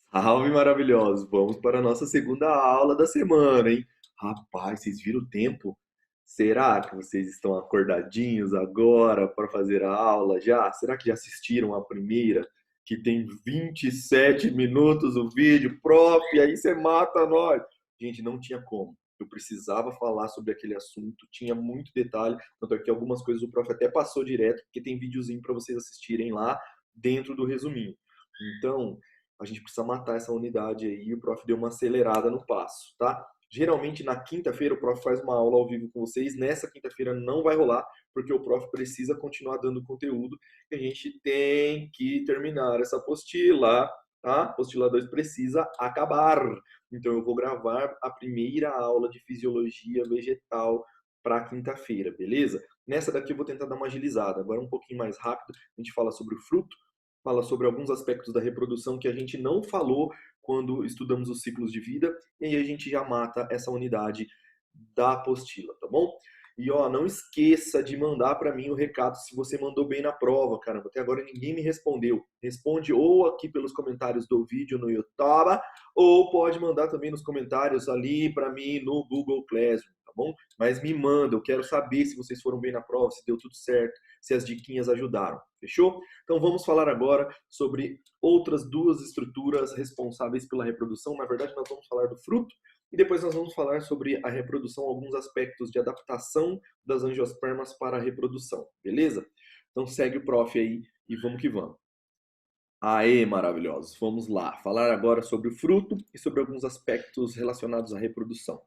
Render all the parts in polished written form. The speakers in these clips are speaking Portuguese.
Salve maravilhosos! Vamos para a nossa segunda aula da semana, hein? Rapaz, vocês viram o tempo? Será que vocês estão acordadinhos agora para fazer a aula já? Será que já assistiram a primeira, que tem 27 minutos o vídeo? Prof, aí você mata nós! Gente, não tinha como. Eu precisava falar sobre aquele assunto, tinha muito detalhe, tanto é que algumas coisas o prof até passou direto, porque tem videozinho para vocês assistirem lá dentro do resuminho. Então, a gente precisa matar essa unidade aí, o prof deu uma acelerada no passo, tá? Geralmente na quinta-feira o prof faz uma aula ao vivo com vocês, nessa quinta-feira não vai rolar, porque o prof precisa continuar dando conteúdo, e a gente tem que terminar essa apostila, tá? Apostila 2 precisa acabar. Então eu vou gravar a primeira aula de fisiologia vegetal para quinta-feira, beleza? Nessa daqui eu vou tentar dar uma agilizada, agora um pouquinho mais rápido, a gente fala sobre o fruto, fala sobre alguns aspectos da reprodução que a gente não falou quando estudamos os ciclos de vida, e aí a gente já mata essa unidade da apostila, tá bom? E ó, não esqueça de mandar para mim o recado se você mandou bem na prova, caramba. Até agora ninguém me respondeu. Responde ou aqui pelos comentários do vídeo no YouTube, ou pode mandar também nos comentários ali para mim no Google Classroom, tá bom? Mas me manda, eu quero saber se vocês foram bem na prova, se deu tudo certo, se as diquinhas ajudaram. Fechou? Então vamos falar agora sobre outras duas estruturas responsáveis pela reprodução. Na verdade, nós vamos falar do fruto e depois nós vamos falar sobre a reprodução, alguns aspectos de adaptação das angiospermas para a reprodução, beleza? Então segue o prof aí e vamos que vamos. Aê, maravilhosos! Vamos lá, falar agora sobre o fruto e sobre alguns aspectos relacionados à reprodução.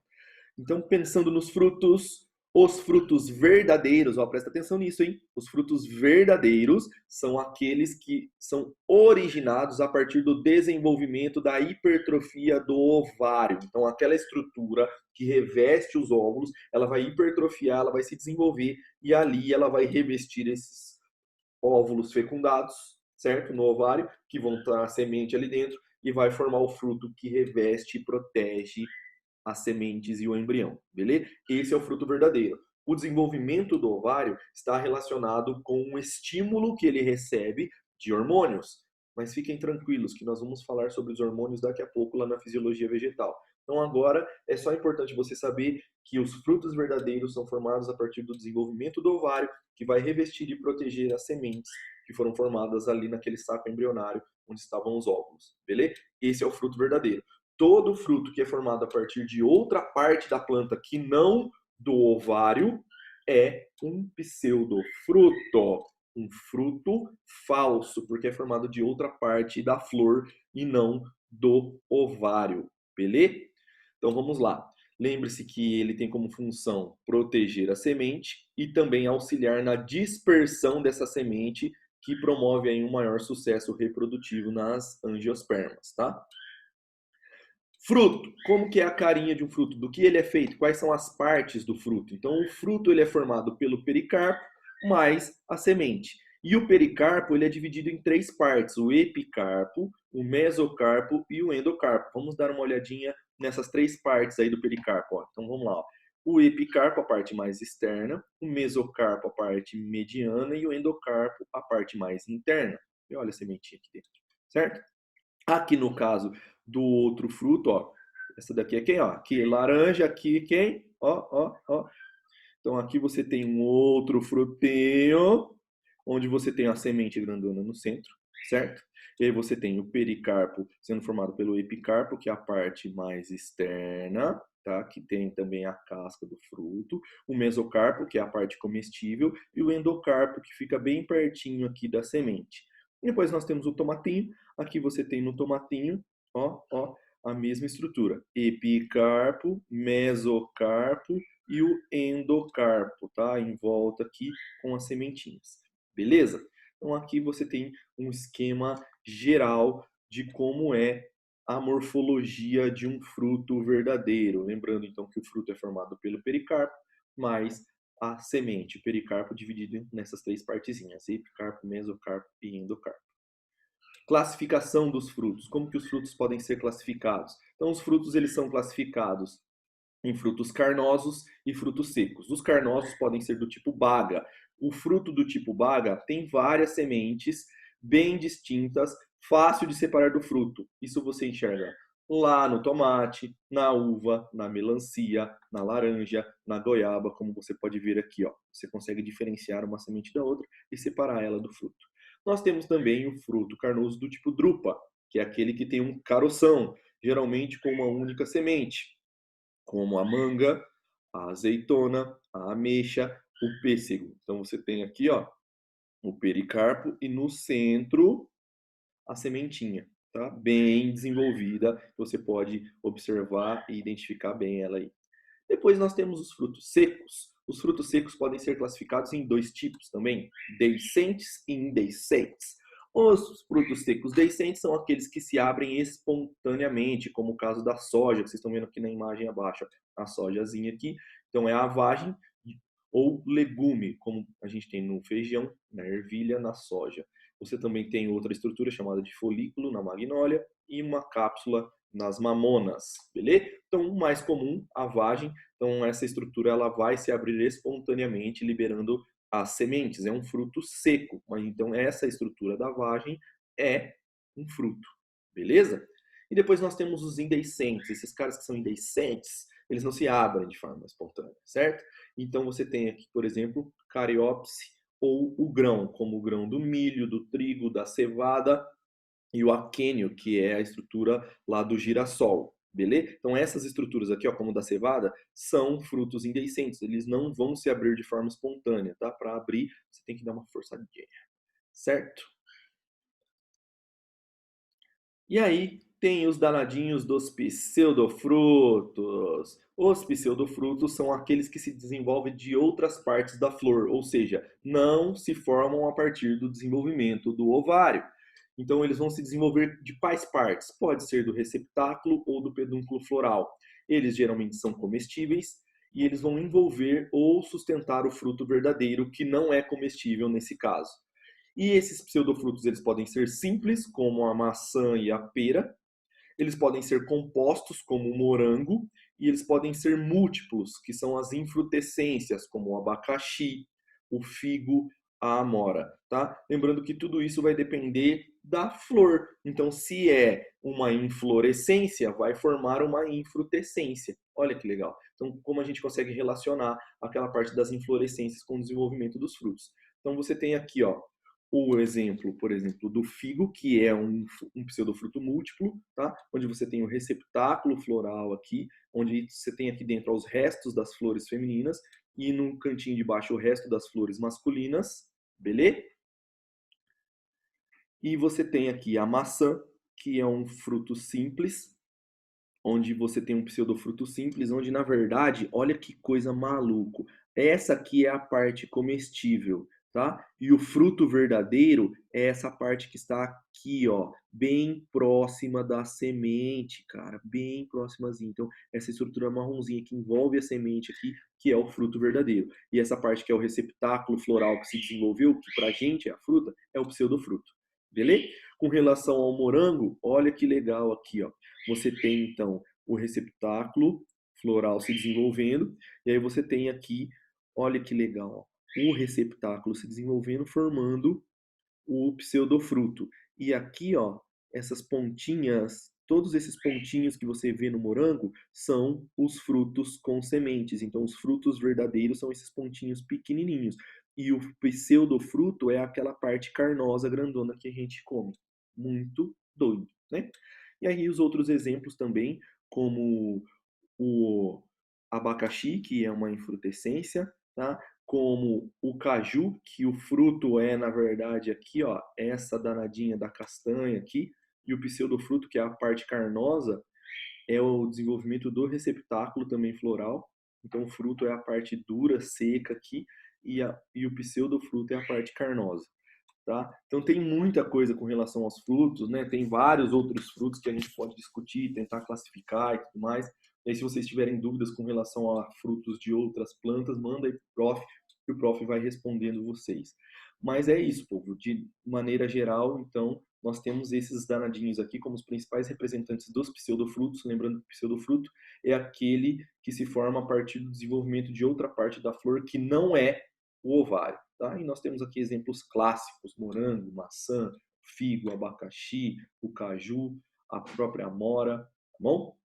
Então, pensando nos frutos, os frutos verdadeiros, ó, presta atenção nisso, hein? Os frutos verdadeiros são aqueles que são originados a partir do desenvolvimento da hipertrofia do ovário. Então, aquela estrutura que reveste os óvulos, ela vai hipertrofiar, ela vai se desenvolver e ali ela vai revestir esses óvulos fecundados, certo? No ovário, que vão estar a semente ali dentro e vai formar o fruto que reveste e protege as sementes e o embrião, beleza? Esse é o fruto verdadeiro. O desenvolvimento do ovário está relacionado com um estímulo que ele recebe de hormônios. Mas fiquem tranquilos que nós vamos falar sobre os hormônios daqui a pouco lá na fisiologia vegetal. Então agora é só importante você saber que os frutos verdadeiros são formados a partir do desenvolvimento do ovário, que vai revestir e proteger as sementes que foram formadas ali naquele saco embrionário onde estavam os óvulos, beleza? Esse é o fruto verdadeiro. Todo fruto que é formado a partir de outra parte da planta que não do ovário é um pseudofruto, um fruto falso, porque é formado de outra parte da flor e não do ovário, beleza? Então vamos lá. Lembre-se que ele tem como função proteger a semente e também auxiliar na dispersão dessa semente, que promove aí um maior sucesso reprodutivo nas angiospermas, tá? Fruto, como que é a carinha de um fruto? Do que ele é feito? Quais são as partes do fruto? Então, o fruto ele é formado pelo pericarpo mais a semente. E o pericarpo ele é dividido em três partes: o epicarpo, o mesocarpo e o endocarpo. Vamos dar uma olhadinha nessas três partes aí do pericarpo. Ó. Então, vamos lá. Ó. O epicarpo, a parte mais externa, o mesocarpo, a parte mediana e o endocarpo, a parte mais interna. E olha a sementinha aqui dentro, certo? Aqui no caso do outro fruto, ó, essa daqui é quem, ó? Aqui laranja, aqui quem? Ó, ó, ó. Então aqui você tem um outro frutinho, onde você tem a semente grandona no centro, certo? E aí você tem o pericarpo sendo formado pelo epicarpo, que é a parte mais externa, tá? Que tem também a casca do fruto, o mesocarpo, que é a parte comestível, e o endocarpo, que fica bem pertinho aqui da semente. E depois nós temos o tomatinho. Aqui você tem no tomatinho, ó, ó, a mesma estrutura: epicarpo, mesocarpo e o endocarpo, tá? Em volta aqui com as sementinhas. Beleza? Então aqui você tem um esquema geral de como é a morfologia de um fruto verdadeiro. Lembrando então que o fruto é formado pelo pericarpo, mais a semente, o pericarpo dividido nessas três partezinhas: epicarpo, mesocarpo e endocarpo. Classificação dos frutos. Como que os frutos podem ser classificados? Então os frutos eles são classificados em frutos carnosos e frutos secos. Os carnosos podem ser do tipo baga. O fruto do tipo baga tem várias sementes bem distintas, fácil de separar do fruto. Isso você enxerga lá no tomate, na uva, na melancia, na laranja, na goiaba, como você pode ver aqui, ó. Você consegue diferenciar uma semente da outra e separar ela do fruto. Nós temos também o fruto carnoso do tipo drupa, que é aquele que tem um caroção, geralmente com uma única semente, como a manga, a azeitona, a ameixa, o pêssego. Então você tem aqui, ó, o pericarpo e no centro a sementinha, tá? Bem desenvolvida, você pode observar e identificar bem ela aí. Depois nós temos os frutos secos. Os frutos secos podem ser classificados em dois tipos também, deiscentes e indeiscentes. Os frutos secos deiscentes são aqueles que se abrem espontaneamente, como o caso da soja, que vocês estão vendo aqui na imagem abaixo, a sojazinha aqui. Então é a vagem ou legume, como a gente tem no feijão, na ervilha, na soja. Você também tem outra estrutura chamada de folículo na magnólia e uma cápsula nas mamonas, beleza? Então, o mais comum, a vagem. Então, essa estrutura ela vai se abrir espontaneamente, liberando as sementes. É um fruto seco. Então, essa estrutura da vagem é um fruto, beleza? E depois nós temos os indeiscentes. Esses caras que são indeiscentes, eles não se abrem de forma espontânea, certo? Então, você tem aqui, por exemplo, cariópse ou o grão, como o grão do milho, do trigo, da cevada e o aquênio, que é a estrutura lá do girassol, beleza? Então essas estruturas aqui, ó, como da cevada, são frutos indeiscentes, eles não vão se abrir de forma espontânea, tá? Para abrir, você tem que dar uma forçadinha, certo? E aí tem os danadinhos dos pseudofrutos. Os pseudofrutos são aqueles que se desenvolvem de outras partes da flor, ou seja, não se formam a partir do desenvolvimento do ovário. Então, eles vão se desenvolver de quais partes? Pode ser do receptáculo ou do pedúnculo floral. Eles geralmente são comestíveis e eles vão envolver ou sustentar o fruto verdadeiro, que não é comestível nesse caso. E esses pseudofrutos eles podem ser simples, como a maçã e a pera, eles podem ser compostos, como o morango, e eles podem ser múltiplos, que são as infrutescências, como o abacaxi, o figo, a amora, tá? Lembrando que tudo isso vai depender da flor. Então, se é uma inflorescência, vai formar uma infrutescência. Olha que legal. Então, como a gente consegue relacionar aquela parte das inflorescências com o desenvolvimento dos frutos? Então, você tem aqui, ó, o exemplo, por exemplo, do figo, que é um pseudofruto múltiplo, tá? Onde você tem o receptáculo floral aqui, onde você tem aqui dentro os restos das flores femininas e no cantinho de baixo o resto das flores masculinas, beleza? E você tem aqui a maçã, que é um fruto simples, onde você tem um pseudofruto simples, onde na verdade, olha que coisa maluco. Essa aqui é a parte comestível, tá? E o fruto verdadeiro é essa parte que está aqui, ó, bem próxima da semente, cara, bem próximazinha. Então, essa estrutura marronzinha que envolve a semente aqui, que é o fruto verdadeiro. E essa parte que é o receptáculo floral que se desenvolveu, que pra gente é a fruta, é o pseudofruto. Beleza? Com relação ao morango, olha que legal aqui, ó. Você tem então o receptáculo floral se desenvolvendo, e aí você tem aqui, olha que legal, ó, o receptáculo se desenvolvendo, formando o pseudofruto. E aqui, ó, essas pontinhas, todos esses pontinhos que você vê no morango são os frutos com sementes. Então, os frutos verdadeiros são esses pontinhos pequenininhos. E o pseudofruto é aquela parte carnosa, grandona que a gente come. Muito doido, né? E aí os outros exemplos também, como o abacaxi, que é uma infrutescência, tá? Como o caju, que o fruto é, na verdade, aqui, ó, essa danadinha da castanha aqui, e o pseudofruto, que é a parte carnosa, é o desenvolvimento do receptáculo também floral. Então, o fruto é a parte dura, seca aqui, e o pseudofruto é a parte carnosa. Tá? Então tem muita coisa com relação aos frutos, né? Tem vários outros frutos que a gente pode discutir, tentar classificar e tudo mais. E aí, se vocês tiverem dúvidas com relação a frutos de outras plantas, manda aí pro prof, que o prof vai respondendo vocês. Mas é isso, povo. De maneira geral, então, nós temos esses danadinhos aqui como os principais representantes dos pseudofrutos. Lembrando que o pseudofruto é aquele que se forma a partir do desenvolvimento de outra parte da flor que não é o ovário. Tá? E nós temos aqui exemplos clássicos: morango, maçã, figo, abacaxi, o caju, a própria amora, tá bom?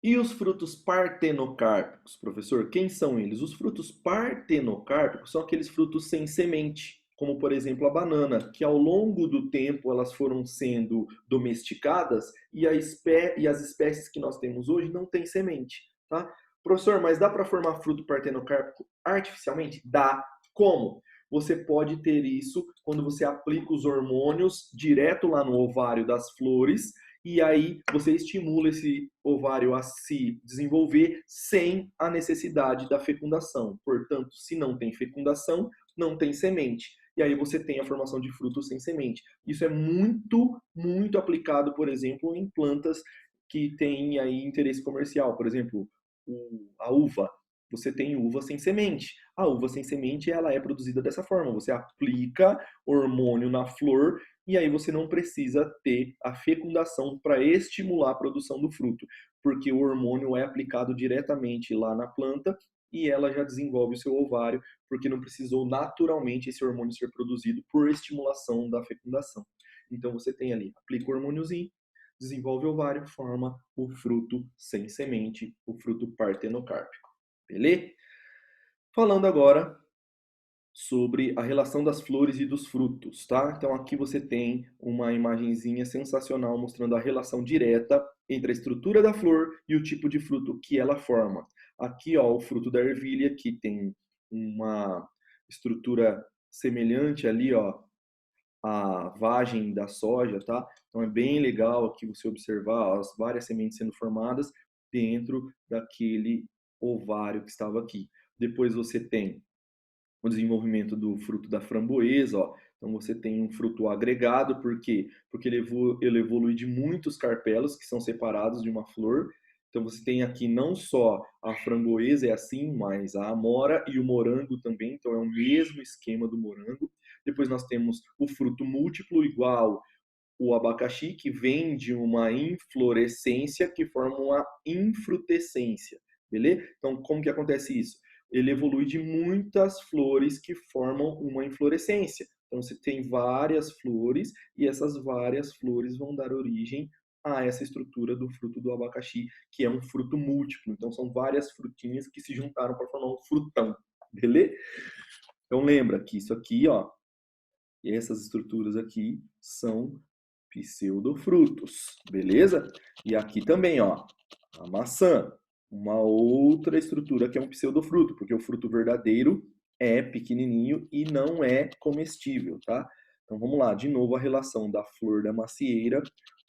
E os frutos partenocárpicos, professor? Quem são eles? Os frutos partenocárpicos são aqueles frutos sem semente, como por exemplo a banana, que ao longo do tempo elas foram sendo domesticadas e as espécies que nós temos hoje não têm semente, tá? Professor, mas dá para formar fruto partenocárpico artificialmente? Dá. Como? Você pode ter isso quando você aplica os hormônios direto lá no ovário das flores e aí você estimula esse ovário a se desenvolver sem a necessidade da fecundação. Portanto, se não tem fecundação, não tem semente. E aí você tem a formação de frutos sem semente. Isso é muito, muito aplicado, por exemplo, em plantas que têm aí interesse comercial. Por exemplo, a uva. Você tem uva sem semente. A uva sem semente, ela é produzida dessa forma. Você aplica hormônio na flor e aí você não precisa ter a fecundação para estimular a produção do fruto, porque o hormônio é aplicado diretamente lá na planta e ela já desenvolve o seu ovário, porque não precisou naturalmente esse hormônio ser produzido por estimulação da fecundação. Então você tem ali, aplica o hormôniozinho, desenvolve o ovário, forma o fruto sem semente, o fruto partenocárpico. Beleza? Falando agora sobre a relação das flores e dos frutos, tá? Então aqui você tem uma imagenzinha sensacional mostrando a relação direta entre a estrutura da flor e o tipo de fruto que ela forma. Aqui, ó, o fruto da ervilha que tem uma estrutura semelhante ali, ó, à vagem da soja, tá? Então é bem legal aqui você observar as várias sementes sendo formadas dentro daquele ovário que estava aqui. Depois você tem o desenvolvimento do fruto da framboesa, ó. Então você tem um fruto agregado, por quê? Porque ele evolui de muitos carpelos que são separados de uma flor. Então você tem aqui não só a framboesa é assim, mas a amora e o morango também, então é o mesmo esquema do morango. Depois nós temos o fruto múltiplo igual o abacaxi, que vem de uma inflorescência que forma uma infrutescência, beleza? Então como que acontece isso? Ele evolui de muitas flores que formam uma inflorescência. Então você tem várias flores e essas várias flores vão dar origem a essa estrutura do fruto do abacaxi, que é um fruto múltiplo. Então são várias frutinhas que se juntaram para formar um frutão, beleza? Então lembra que isso aqui, ó, essas estruturas aqui são pseudofrutos, beleza? E aqui também, ó, a maçã, uma outra estrutura que é um pseudofruto, porque o fruto verdadeiro é pequenininho e não é comestível, tá? Então vamos lá, de novo a relação da flor da macieira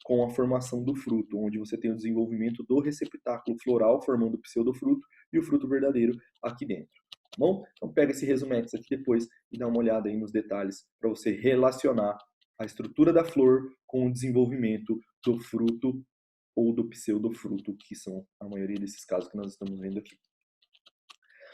com a formação do fruto, onde você tem o desenvolvimento do receptáculo floral formando o pseudofruto e o fruto verdadeiro aqui dentro. Tá bom? Então pega esse resumex aqui depois e dá uma olhada aí nos detalhes para você relacionar a estrutura da flor com o desenvolvimento do fruto ou do pseudofruto, que são a maioria desses casos que nós estamos vendo aqui.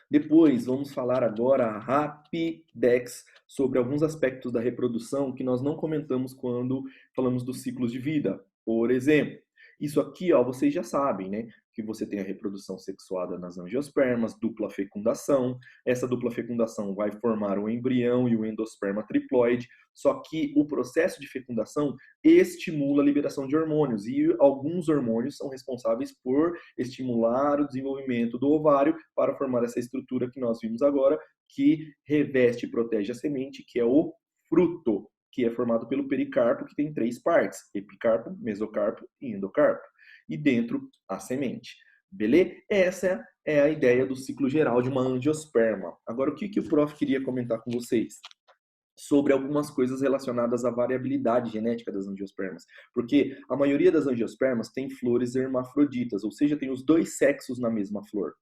Depois, vamos falar agora rapidex sobre alguns aspectos da reprodução que nós não comentamos quando falamos dos ciclos de vida. Por exemplo, isso aqui, ó, vocês já sabem, né? Que você tem a reprodução sexuada nas angiospermas, dupla fecundação. Essa dupla fecundação vai formar o embrião e o endosperma triploide. Só que o processo de fecundação estimula a liberação de hormônios e alguns hormônios são responsáveis por estimular o desenvolvimento do ovário para formar essa estrutura que nós vimos agora, que reveste e protege a semente, que é o fruto, que é formado pelo pericarpo, que tem 3 partes: epicarpo, mesocarpo e endocarpo. E dentro, a semente. Beleza? Essa é a ideia do ciclo geral de uma angiosperma. Agora, o que o prof queria comentar com vocês? Sobre algumas coisas relacionadas à variabilidade genética das angiospermas. Porque a maioria das angiospermas tem flores hermafroditas, ou seja, tem os dois sexos na mesma flor.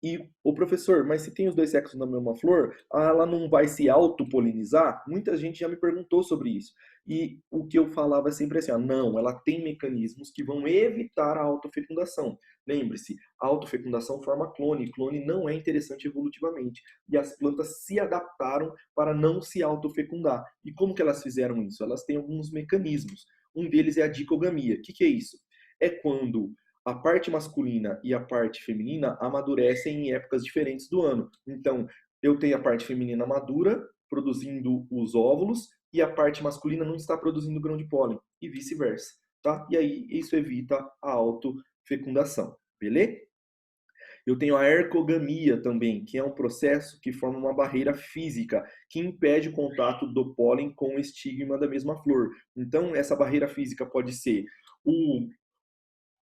E o professor, mas se tem os dois sexos na mesma flor, ela não vai se autopolinizar? Muita gente já me perguntou sobre isso. E o que eu falava é sempre assim, ó, não, ela tem mecanismos que vão evitar a autofecundação. Lembre-se, a autofecundação forma clone, clone não é interessante evolutivamente. E as plantas se adaptaram para não se autofecundar. E como que elas fizeram isso? Elas têm alguns mecanismos. Um deles é a dicogamia. O que é isso? É quando a parte masculina e a parte feminina amadurecem em épocas diferentes do ano. Então, eu tenho a parte feminina madura, produzindo os óvulos, e a parte masculina não está produzindo grão de pólen, e vice-versa, tá? E aí isso evita a autofecundação, beleza? Eu tenho a ercogamia também, que é um processo que forma uma barreira física que impede o contato do pólen com o estigma da mesma flor. Então, essa barreira física pode ser o,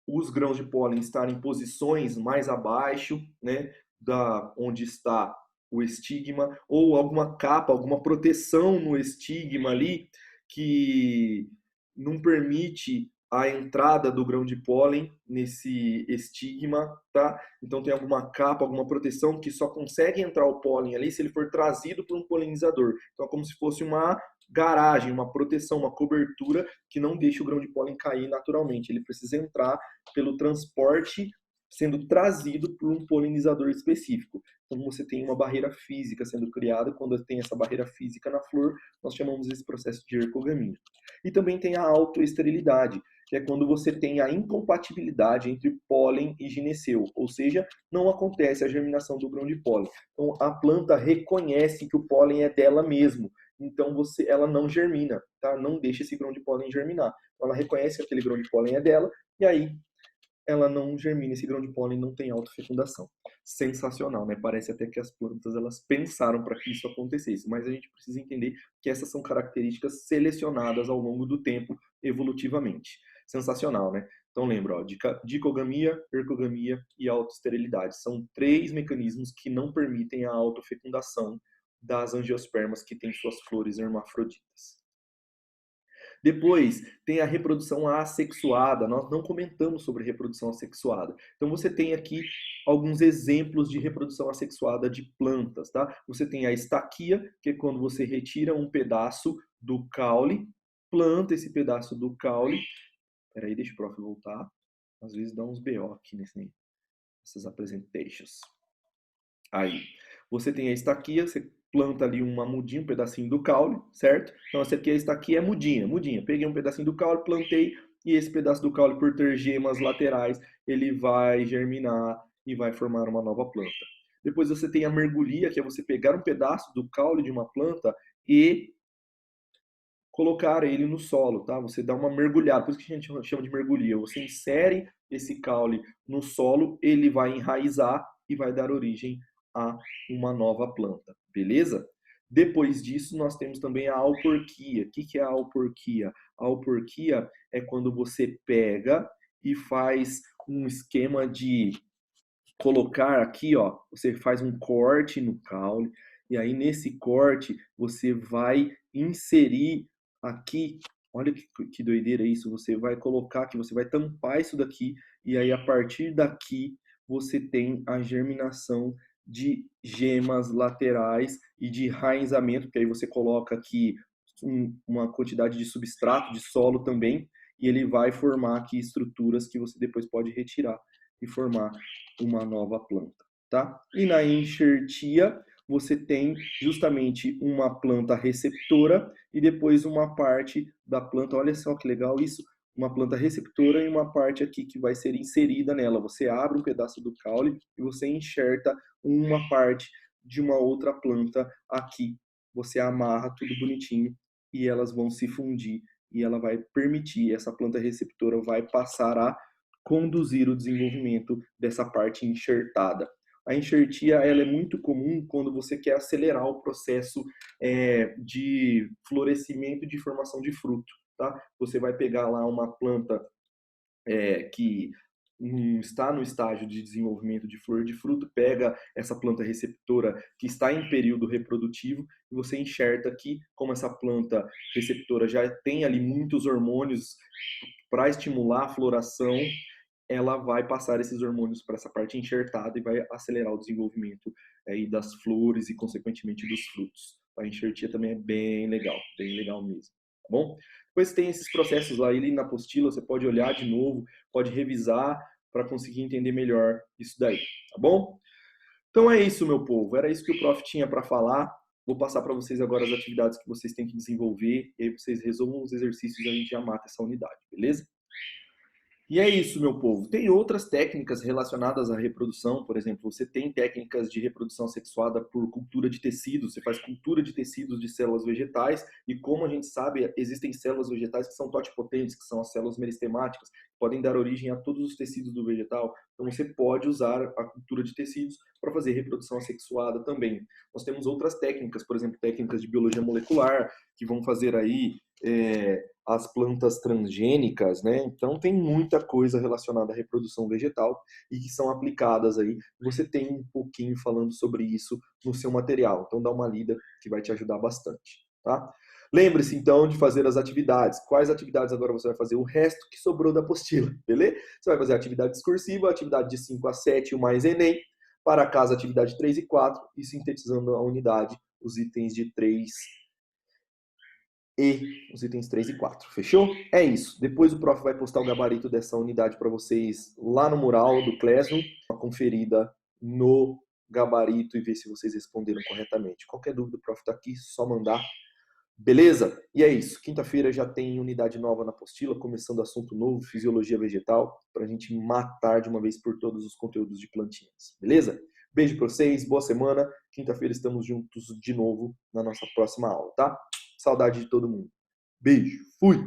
os grãos de pólen estarem em posições mais abaixo, né, da onde está o estigma, ou alguma capa, alguma proteção no estigma ali que não permite a entrada do grão de pólen nesse estigma, tá? Então tem alguma capa, alguma proteção que só consegue entrar o pólen ali se ele for trazido por um polinizador. Então é como se fosse uma garagem, uma proteção, uma cobertura que não deixa o grão de pólen cair naturalmente. Ele precisa entrar pelo transporte sendo trazido por um polinizador específico. Então você tem uma barreira física sendo criada. Quando tem essa barreira física na flor, nós chamamos esse processo de ercogamia. E também tem a autoesterilidade, que é quando você tem a incompatibilidade entre pólen e gineceu, ou seja, não acontece a germinação do grão de pólen. Então a planta reconhece que o pólen é dela mesmo, então ela não germina, tá? Não deixa esse grão de pólen germinar. Então, ela reconhece que aquele grão de pólen é dela e aí ela não germina, esse grão de pólen não tem autofecundação. Sensacional, né? Parece até que as plantas elas pensaram para que isso acontecesse, mas a gente precisa entender que essas são características selecionadas ao longo do tempo evolutivamente. Sensacional, né? Então lembra, ó, dicogamia, ercogamia e autoesterilidade. São 3 mecanismos que não permitem a autofecundação das angiospermas que têm suas flores hermafroditas. Depois tem a reprodução assexuada. Nós não comentamos sobre reprodução assexuada. Então você tem aqui alguns exemplos de reprodução assexuada de plantas, tá? Você tem a estaquia, que é quando você retira um pedaço do caule, planta esse pedaço do caule. Peraí, deixa o prof voltar. Às vezes dá uns BO aqui nessas apresentations. Aí, você tem a estaquia, você planta ali uma mudinha, um pedacinho do caule, certo? Então, essa aqui, a estaquia é mudinha, mudinha. Peguei um pedacinho do caule, plantei, e esse pedaço do caule, por ter gemas laterais, ele vai germinar e vai formar uma nova planta. Depois você tem a mergulhia, que é você pegar um pedaço do caule de uma planta e colocar ele no solo, tá? Você dá uma mergulhada, por isso que a gente chama de mergulhia. Você insere esse caule no solo, ele vai enraizar e vai dar origem a uma nova planta, beleza? Depois disso, nós temos também a alporquia. O que é a alporquia? A alporquia é quando você pega e faz um esquema de colocar aqui, ó, você faz um corte no caule, e aí nesse corte você vai inserir aqui, olha que doideira isso, você vai colocar aqui, você vai tampar isso daqui, e aí a partir daqui você tem a germinação de gemas laterais e de enraizamento, porque aí você coloca aqui uma quantidade de substrato, de solo também, e ele vai formar aqui estruturas que você depois pode retirar e formar uma nova planta, tá? E na enxertia, você tem justamente uma planta receptora e depois uma parte da planta, olha só que legal isso, uma planta receptora e uma parte aqui que vai ser inserida nela. Você abre um pedaço do caule e você enxerta uma parte de uma outra planta aqui. Você amarra tudo bonitinho e elas vão se fundir e ela vai permitir, essa planta receptora vai passar a conduzir o desenvolvimento dessa parte enxertada. A enxertia ela é muito comum quando você quer acelerar o processo de florescimento e de formação de fruto. Tá? Você vai pegar lá uma planta que está no estágio de desenvolvimento de flor de fruto, pega essa planta receptora que está em período reprodutivo e você enxerta aqui, como essa planta receptora já tem ali muitos hormônios para estimular a floração, ela vai passar esses hormônios para essa parte enxertada e vai acelerar o desenvolvimento aí das flores e, consequentemente, dos frutos. A enxertia também é bem legal mesmo, tá bom? Depois tem esses processos lá, ali na apostila, você pode olhar de novo, pode revisar para conseguir entender melhor isso daí, tá bom? Então é isso, meu povo. Era isso que o prof tinha para falar. Vou passar para vocês agora as atividades que vocês têm que desenvolver e aí vocês resolvam os exercícios e a gente já mata essa unidade, beleza? E é isso, meu povo. Tem outras técnicas relacionadas à reprodução, por exemplo, você tem técnicas de reprodução sexuada por cultura de tecidos, você faz cultura de tecidos de células vegetais, e como a gente sabe, existem células vegetais que são totipotentes, que são as células meristemáticas, que podem dar origem a todos os tecidos do vegetal. Então você pode usar a cultura de tecidos para fazer reprodução assexuada também. Nós temos outras técnicas, por exemplo, técnicas de biologia molecular, que vão fazer aí as plantas transgênicas, né? Então tem muita coisa relacionada à reprodução vegetal e que são aplicadas aí. Você tem um pouquinho falando sobre isso no seu material. Então dá uma lida que vai te ajudar bastante, tá? Lembre-se então de fazer as atividades. Quais atividades agora você vai fazer? O resto que sobrou da apostila, beleza? Você vai fazer a atividade discursiva, a atividade de 5 a 7, o mais Enem, para casa atividade 3 e 4 e sintetizando a unidade, os itens de 3 e os itens 3 e 4. Fechou? É isso. Depois o prof vai postar o gabarito dessa unidade para vocês lá no mural do Classroom. Uma conferida no gabarito e ver se vocês responderam corretamente. Qualquer dúvida, o prof está aqui, só mandar. Beleza? E é isso. Quinta-feira já tem unidade nova na apostila, começando assunto novo, fisiologia vegetal, para a gente matar de uma vez por todos os conteúdos de plantinhas. Beleza? Beijo para vocês, boa semana. Quinta-feira estamos juntos de novo na nossa próxima aula, tá? Saudade de todo mundo. Beijo, fui!